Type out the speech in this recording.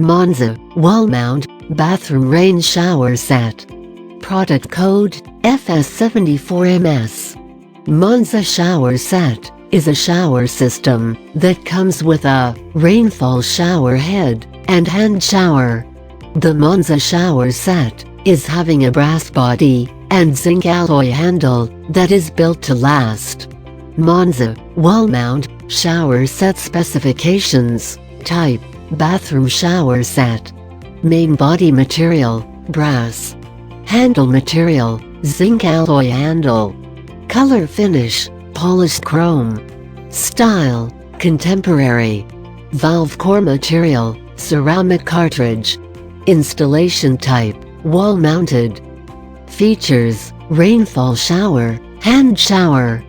Monza Wall Mount Bathroom Rain Shower Set. Product code FS74WMS. Monza Shower Set is a shower system that comes with a Rainfall shower head and hand shower. The Monza Shower Set is having a brass body and zinc alloy handle that is built to last. Monza Wall Mount Shower Set specifications: Type: Bathroom Shower Set. Main body material: brass. Handle material: zinc alloy handle. Color finish: polished chrome. Style: contemporary. Valve core material: ceramic cartridge. Installation type: wall mounted. Features: Rainfall shower, hand shower.